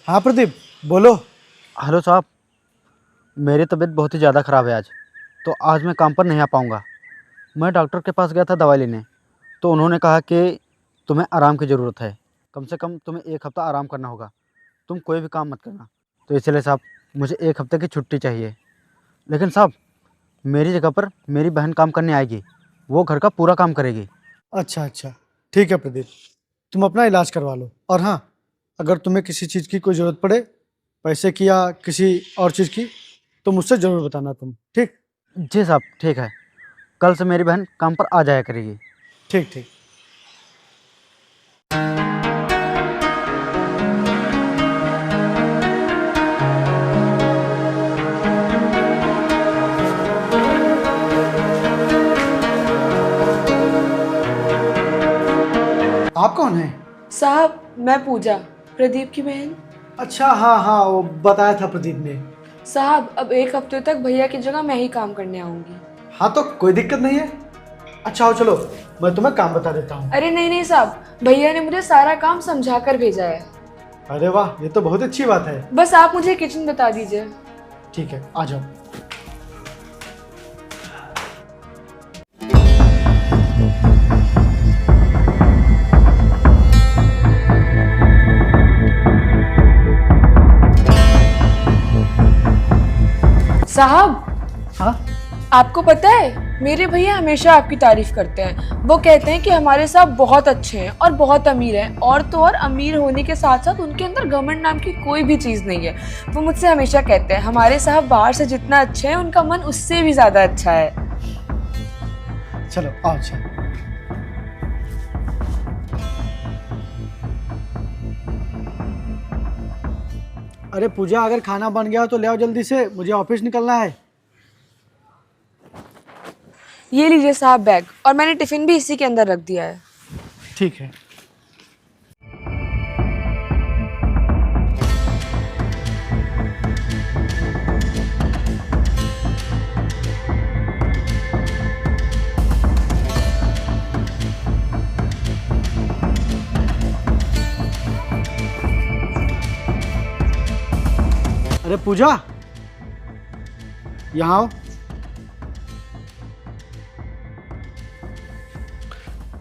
हाँ प्रदीप, बोलो। हेलो साहब, मेरी तबीयत बहुत ही ज़्यादा ख़राब है आज, तो आज मैं काम पर नहीं आ पाऊँगा। मैं डॉक्टर के पास गया था दवाई लेने, तो उन्होंने कहा कि तुम्हें आराम की ज़रूरत है, कम से कम तुम्हें 1 हफ़्ता आराम करना होगा, तुम कोई भी काम मत करना। तो इसलिए साहब मुझे 1 हफ़्ते की छुट्टी चाहिए। लेकिन साहब मेरी जगह पर मेरी बहन काम करने आएगी, वो घर का पूरा काम करेगी। अच्छा अच्छा, ठीक है प्रदीप, तुम अपना इलाज करवा लो। और हाँ, अगर तुम्हें किसी चीज़ की कोई ज़रूरत पड़े, पैसे की या किसी और चीज़ की, तो मुझसे ज़रूर बताना तुम। ठीक जी साहब ठीक है, कल से मेरी बहन काम पर आ जाया करेगी। ठीक ठीक। आप कौन हैं? साहब मैं पूजा, प्रदीप की बहन। अच्छा, हाँ हाँ, वो बताया था प्रदीप ने। साहब अब 1 हफ्ते तक भैया की जगह मैं ही काम करने आऊंगी। हाँ तो कोई दिक्कत नहीं है। अच्छा हो, चलो मैं तुम्हें काम बता देता हूँ। अरे नहीं नहीं साहब, भैया ने मुझे सारा काम समझा कर भेजा है। अरे वाह, ये तो बहुत अच्छी बात है। बस आप मुझे किचन बता दीजिए। ठीक है, आ जाओ। साहब हाँ, आपको पता है मेरे भैया हमेशा आपकी तारीफ करते हैं। वो कहते हैं कि हमारे साहब बहुत अच्छे हैं और बहुत अमीर हैं, और तो और अमीर होने के साथ साथ उनके अंदर घमंड नाम की कोई भी चीज़ नहीं है। वो मुझसे हमेशा कहते हैं हमारे साहब बाहर से जितना अच्छे हैं उनका मन उससे भी ज़्यादा अच्छा है। चलो आओ। अच्छा, अरे पूजा, अगर खाना बन गया हो तो ले आओ जल्दी से, मुझे ऑफिस निकलना है। ये लीजिए साहब बैग, और मैंने टिफिन भी इसी के अंदर रख दिया है। ठीक है। अरे पूजा, यहाँ आओ।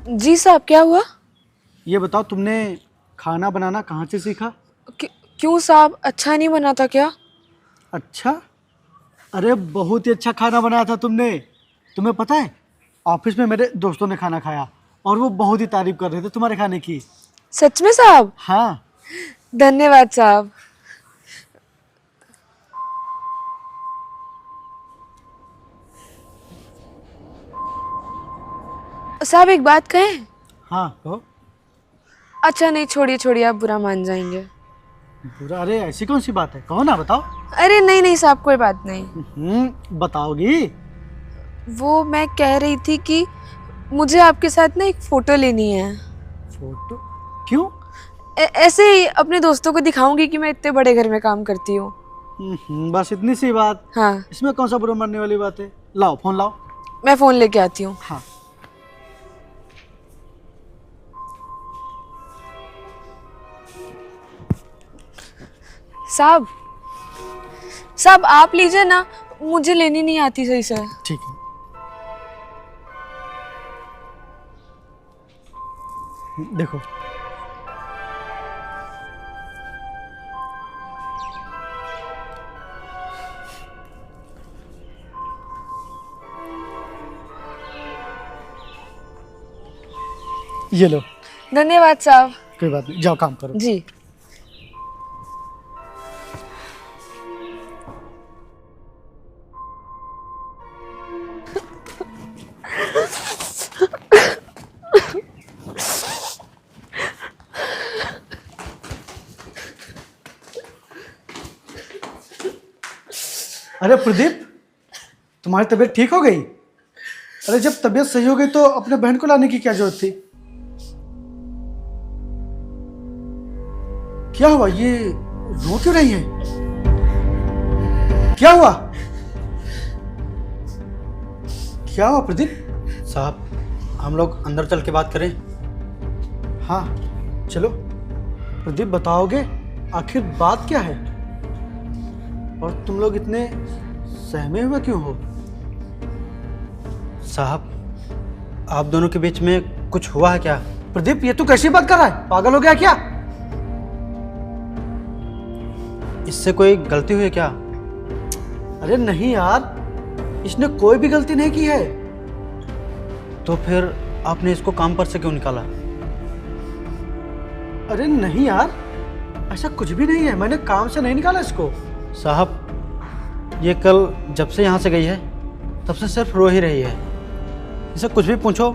जी साहब, क्या हुआ? ये बताओ, तुमने खाना बनाना कहाँ से सीखा? क्यों साहब, अच्छा नहीं बना था क्या? अच्छा, अरे बहुत ही अच्छा खाना बनाया था तुमने। तुम्हें पता है, ऑफिस में मेरे दोस्तों ने खाना खाया और वो बहुत ही तारीफ कर रहे थे तुम्हारे खाने की। सच में साहब? हाँ। धन्यवाद साहब। साहब एक बात कहें? हाँ कहो। अच्छा नहीं, छोड़िए छोड़िए, आप बुरा मान जाएंगे। पूरा? अरे ऐसी कौन सी बात है, कहो ना, बताओ। अरे नहीं नहीं साहब, कोई बात नहीं। बताओगी? वो मैं कह रही थी कि मुझे आपके साथ ना एक फोटो लेनी है। फोटो? क्यों? ऐसे ही अपने दोस्तों को दिखाऊंगी कि मैं इतने बड़े घर में काम करती हूँ। बस इतनी सी बात? हाँ। इसमें कौन सा बुरा मानने वाली बात है? लाओ फोन लाओ। मैं फोन लेके आती हूँ। हाँ। साहब साहब आप लीजिए ना, मुझे लेनी नहीं आती सही से। ठीक है। देखो, ये लो। धन्यवाद साहब। कोई बात नहीं, जाओ काम करो। जी। अरे प्रदीप, तुम्हारी तबीयत ठीक हो गई? अरे जब तबीयत सही हो गई तो अपने बहन को लाने की क्या जरूरत थी? क्या हुआ, ये रो क्यों रही है? क्या हुआ? क्या हुआ प्रदीप? साहब हम लोग अंदर चल के बात करें? हाँ चलो। प्रदीप बताओगे आखिर बात क्या है? और तुम लोग इतने सहमे हुए क्यों हो? साहब, आप दोनों के बीच में कुछ हुआ है क्या? प्रदीप, ये तू कैसी बात कर रहा है? पागल हो गया क्या? इससे कोई गलती हुई है क्या? अरे नहीं यार, इसने कोई भी गलती नहीं की है। तो फिर आपने इसको काम पर से क्यों निकाला? अरे नहीं यार, ऐसा कुछ भी नहीं है, मैंने काम से नहीं निकाला इसको। साहब, ये कल जब से यहाँ से गई है तब से सिर्फ रो ही रही है। इसे कुछ भी पूछो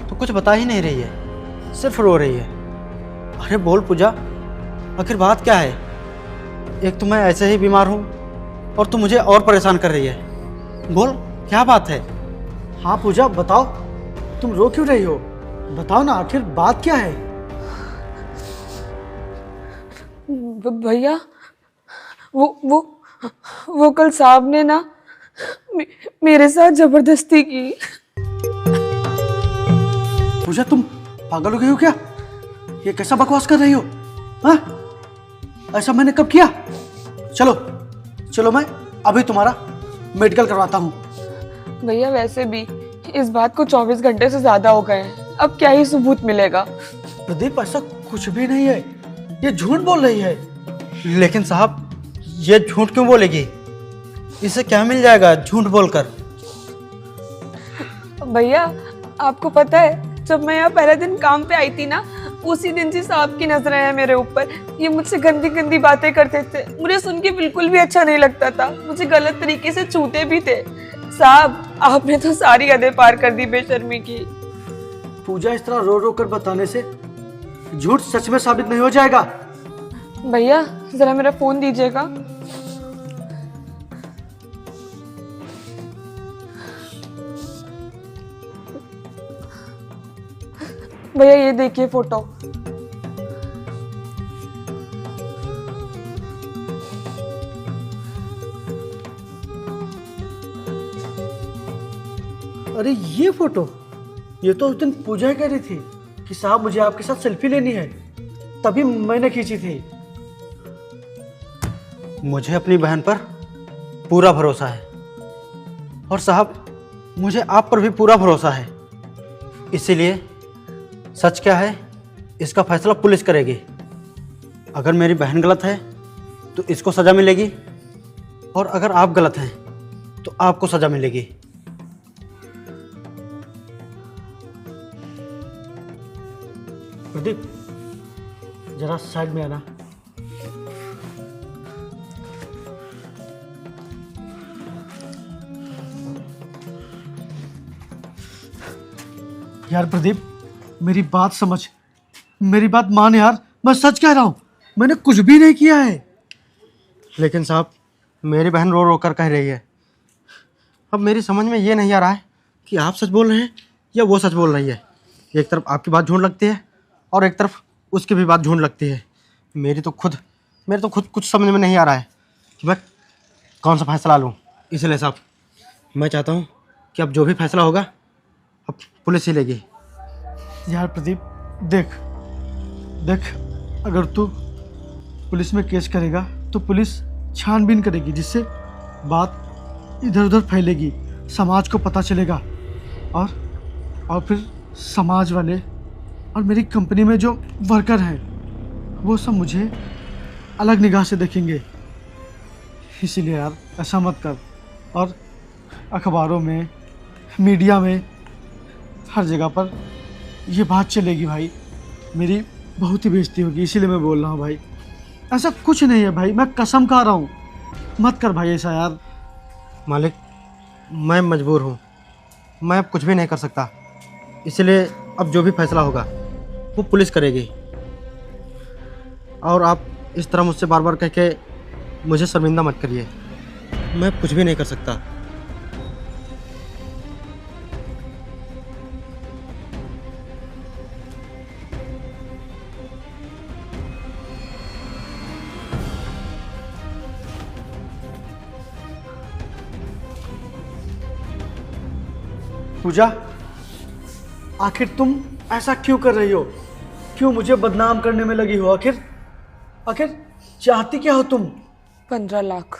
तो कुछ बता ही नहीं रही है, सिर्फ रो रही है। अरे बोल पूजा, आखिर बात क्या है? एक तो मैं ऐसे ही बीमार हूँ और तू मुझे और परेशान कर रही है। बोल, क्या बात है? हाँ पूजा, बताओ, तुम रो क्यों रही हो? बताओ ना, आखिर बात क्या है? भैया, वो कल साहब ने ना मेरे साथ जबरदस्ती की। पूजा, तुम पागल हो गई हो क्या? ये कैसा बकवास कर रही हो? हाँ, ऐसा मैंने कब किया? चलो चलो, मैं अभी तुम्हारा मेडिकल करवाता हूँ। भैया, वैसे भी इस बात को 24 घंटे से ज्यादा हो गए हैं, अब क्या ही सबूत मिलेगा? प्रदीप, ऐसा कुछ भी नहीं है, ये झूठ बोल रही है। लेकिन साहब, ये झूठ क्यों बोलेगी? इसे क्या मिल जाएगा झूठ बोलकर? भैया, आपको पता है, जब मैं यहाँ पहले दिन काम पे आई थी ना, उसी दिन से साहब की नजरें हैं मेरे ऊपर। ये मुझसे गंदी गंदी बातें करते थे, मुझे सुन के बिल्कुल भी अच्छा नहीं लगता था, मुझे गलत तरीके से छूते भी थे। साहब, आपने तो सारी हदें पार कर दी बेशर्मी की। पूजा, इस तरह रो रो कर बताने से झूठ सच में साबित नहीं हो जाएगा। भैया, जरा मेरा फोन दीजिएगा। भैया, ये देखिए फोटो। अरे ये फोटो, ये तो उस दिन पूजा ही कह रही थी कि साहब मुझे आपके साथ सेल्फी लेनी है, तभी मैंने खींची थी। मुझे अपनी बहन पर पूरा भरोसा है और साहब, मुझे आप पर भी पूरा भरोसा है। इसीलिए सच क्या है, इसका फैसला पुलिस करेगी। अगर मेरी बहन गलत है तो इसको सज़ा मिलेगी, और अगर आप गलत हैं तो आपको सज़ा मिलेगी। प्रदीप, जरा साइड में आना। यार प्रदीप, मेरी बात समझ, मेरी बात मान यार, मैं सच कह रहा हूं, मैंने कुछ भी नहीं किया है। लेकिन साहब, मेरी बहन रो रो कर कह रही है। अब मेरी समझ में ये नहीं आ रहा है कि आप सच बोल रहे हैं या वो सच बोल रही है। एक तरफ आपकी बात झूठ लगती है और एक तरफ उसकी भी बात झूठ लगती है। मेरे तो खुद कुछ समझ में नहीं आ रहा है कि मैं कौन सा फैसला लूँ। इसलिए साहब, मैं चाहता हूँ कि अब जो भी फैसला होगा अब पुलिस ही लेगी। यार प्रदीप, देख देख, अगर तू पुलिस में केस करेगा तो पुलिस छानबीन करेगी, जिससे बात इधर उधर फैलेगी, समाज को पता चलेगा, और फिर समाज वाले और मेरी कंपनी में जो वर्कर हैं वो सब मुझे अलग निगाह से देखेंगे। इसीलिए यार ऐसा मत कर, और अखबारों में, मीडिया में, हर जगह पर ये बात चलेगी भाई, मेरी बहुत ही बेइज्जती होगी। इसीलिए मैं बोल रहा हूँ भाई, ऐसा कुछ नहीं है भाई, मैं कसम खा रहा हूँ, मत कर भाई ऐसा यार। मालिक, मैं मजबूर हूँ, मैं अब कुछ भी नहीं कर सकता। इसलिए अब जो भी फैसला होगा वो पुलिस करेगी, और आप इस तरह मुझसे बार बार कह के मुझे शर्मिंदा मत करिए। मैं कुछ भी नहीं कर सकता। पूजा, आखिर तुम ऐसा क्यों कर रही हो? क्यों मुझे बदनाम करने में लगी हो? आखिर चाहती क्या हो तुम? 15 लाख।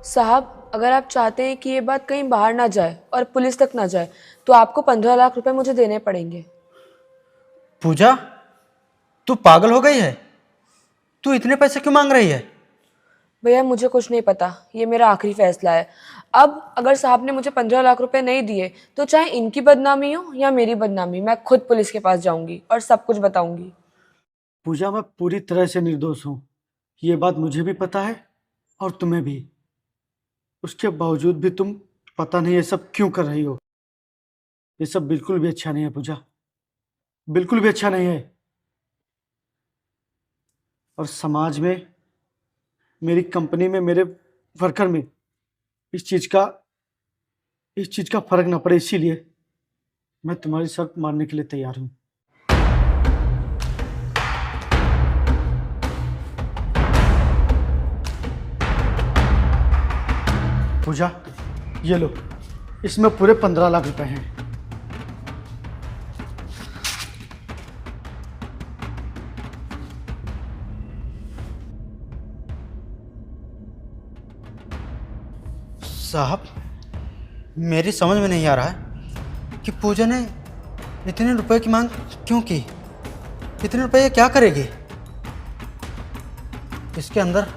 साहब, अगर आप चाहते हैं कि ये बात कहीं बाहर ना जाए और पुलिस तक ना जाए तो आपको 15 लाख रुपए मुझे देने पड़ेंगे। पूजा, तू पागल हो गई है? तू इतने पैसे क्यों मांग रही है? भैया मुझे कुछ नहीं पता, ये मेरा आखिरी फैसला है। अब अगर साहब ने मुझे 15 लाख रुपए नहीं दिए तो चाहे इनकी बदनामी हो या मेरी बदनामी, मैं खुद पुलिस के पास जाऊंगी और सब कुछ बताऊंगी। पूजा, मैं पूरी तरह से निर्दोष हूँ, ये बात मुझे भी पता है और तुम्हें भी। उसके बावजूद भी तुम पता नहीं ये सब क्यों कर रही हो। ये सब बिल्कुल भी अच्छा नहीं है पूजा, बिल्कुल भी अच्छा नहीं है। और समाज में, मेरी कंपनी में, मेरे वर्कर में इस चीज का फर्क ना पड़े, इसीलिए मैं तुम्हारी शर्त मानने के लिए तैयार हूं। पूजा, ये लो, इसमें पूरे 15 लाख रुपए हैं। साहब, मेरी समझ में नहीं आ रहा है कि पूजा ने इतने रुपए की मांग क्यों की। इतने रुपए ये क्या करेगी? इसके अंदर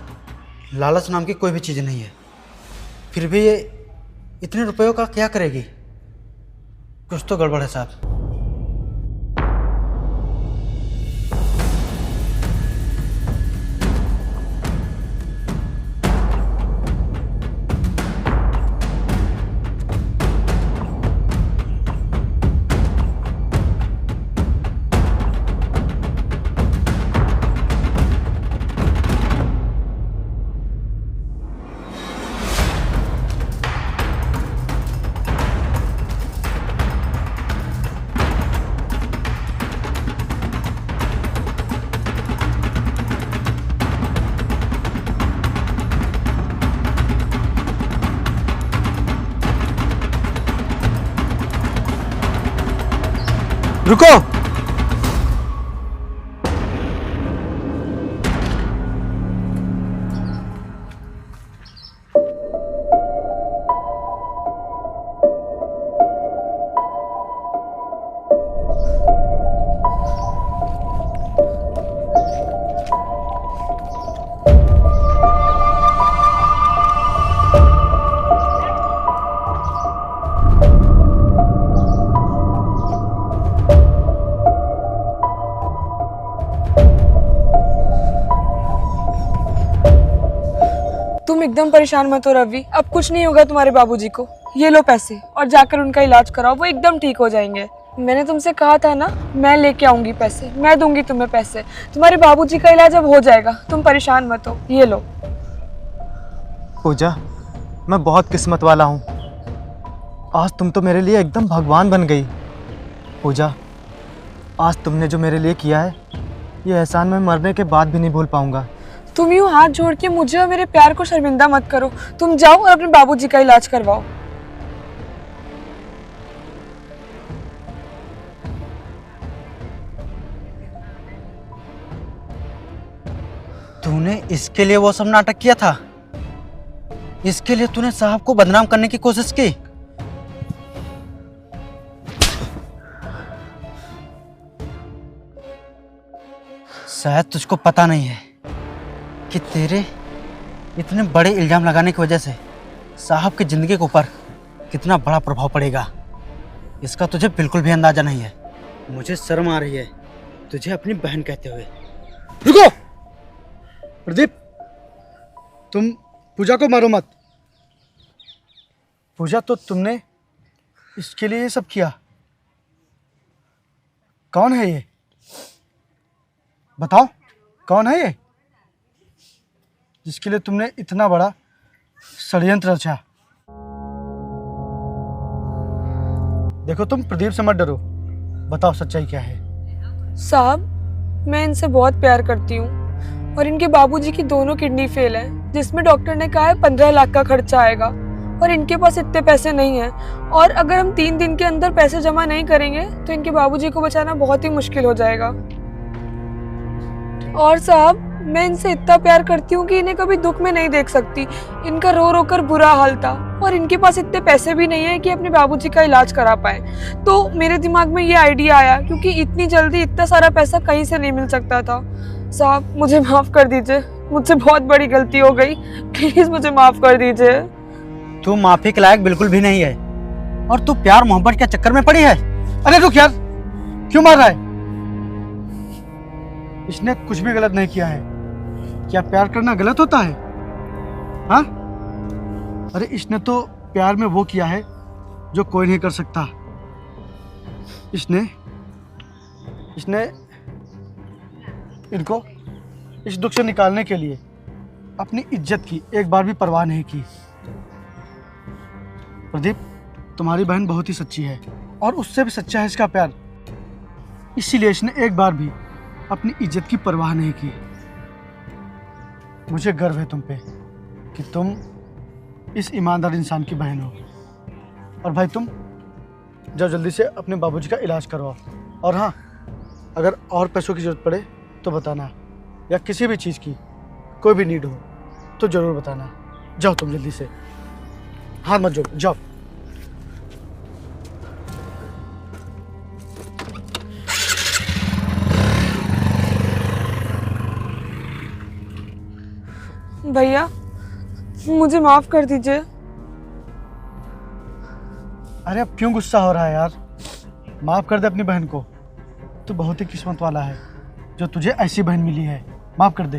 लालच नाम की कोई भी चीज़ नहीं है, फिर भी ये इतने रुपयों का क्या करेगी? कुछ तो गड़बड़ है साहब। रुको! तुम एकदम परेशान मत हो रवि, अब कुछ नहीं होगा तुम्हारे बाबूजी को। ये लो पैसे और जाकर उनका इलाज कराओ, वो एकदम ठीक हो जाएंगे। मैंने तुमसे कहा था ना, मैं लेके आऊंगी पैसे, मैं दूंगी तुम्हें पैसे। तुम्हारे बाबूजी का इलाज अब हो जाएगा, तुम परेशान मत हो। ये लो। पूजा, मैं बहुत किस्मत वाला हूँ। आज तुम तो मेरे लिए एकदम भगवान बन गई। पूजा, आज तुमने जो मेरे लिए किया है, ये एहसान मैं मरने के बाद भी नहीं भूल पाऊंगा। तुम यूं हाथ जोड़ के मुझे और मेरे प्यार को शर्मिंदा मत करो। तुम जाओ और अपने बाबूजी का इलाज करवाओ। तूने इसके लिए वो सब नाटक किया था? इसके लिए तूने साहब को बदनाम करने की कोशिश की? शायद तुझको पता नहीं है कि तेरे इतने बड़े इल्जाम लगाने की वजह से साहब की जिंदगी के ऊपर कितना बड़ा प्रभाव पड़ेगा, इसका तुझे बिल्कुल भी अंदाजा नहीं है। मुझे शर्म आ रही है तुझे अपनी बहन कहते हुए। रुको प्रदीप, तुम पूजा को मारो मत। पूजा, तो तुमने इसके लिए ये सब किया? कौन है ये? बताओ, कौन है ये जिसके लिए तुमने इतना बड़ा षड्यंत्र रचा? देखो, तुम प्रदीप से मत डरो, बताओ सच्चाई क्या है। साहब, मैं इनसे बहुत प्यार करती हूँ और इनके बाबूजी की दोनों किडनी फेल है, जिसमें डॉक्टर ने कहा है 15 लाख का खर्चा आएगा और इनके पास इतने पैसे नहीं हैं। और अगर हम 3 दिन के अंदर पैसे जमा नहीं करेंगे तो इनके बाबूजी को बचाना बहुत ही मुश्किल हो जाएगा। और साहब मैं इनसे इतना प्यार करती हूँ कि इन्हें कभी दुख में नहीं देख सकती। इनका रो रो कर बुरा हाल था और इनके पास इतने पैसे भी नहीं है कि अपने बाबूजी का इलाज करा पाए। तो मेरे दिमाग में ये आइडिया आया, क्योंकि इतनी जल्दी इतना सारा पैसा कहीं से नहीं मिल सकता था। साहब मुझे माफ कर दीजिए, मुझसे बहुत बड़ी गलती हो गई, प्लीज मुझे माफ कर दीजिए। तू माफ़ी के लायक बिल्कुल भी नहीं है, और तू प्यार मोहब्बत के चक्कर में पड़ी है। अरे रुक यार, क्यों मार रहा है? इसने कुछ भी गलत नहीं किया है। क्या प्यार करना गलत होता है? हाँ? अरे इसने तो प्यार में वो किया है जो कोई नहीं कर सकता। इसने इनको इस दुख से निकालने के लिए अपनी इज्जत की एक बार भी परवाह नहीं की। प्रदीप, तुम्हारी बहन बहुत ही सच्ची है और उससे भी सच्चा है इसका प्यार। इसीलिए इसने एक बार भी अपनी इज्जत की परवाह नहीं की। मुझे गर्व है तुम पे कि तुम इस ईमानदार इंसान की बहन हो। और भाई तुम जाओ जल्दी से अपने बाबूजी का इलाज करवाओ। और हाँ, अगर और पैसों की ज़रूरत पड़े तो बताना, या किसी भी चीज़ की कोई भी नीड हो तो ज़रूर बताना। जाओ तुम जल्दी से, हाथ मत जोड़ो, जाओ। भैया मुझे माफ कर दीजिए। अरे अब क्यों गुस्सा हो रहा है यार? माफ़ कर दे अपनी बहन को। तू बहुत ही किस्मत वाला है जो तुझे ऐसी बहन मिली है। माफ़ कर दे।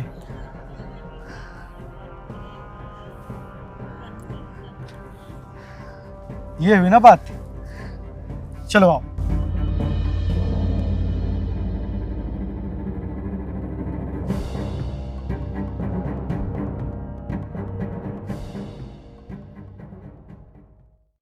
ये हुई ना बात। चलो आओ।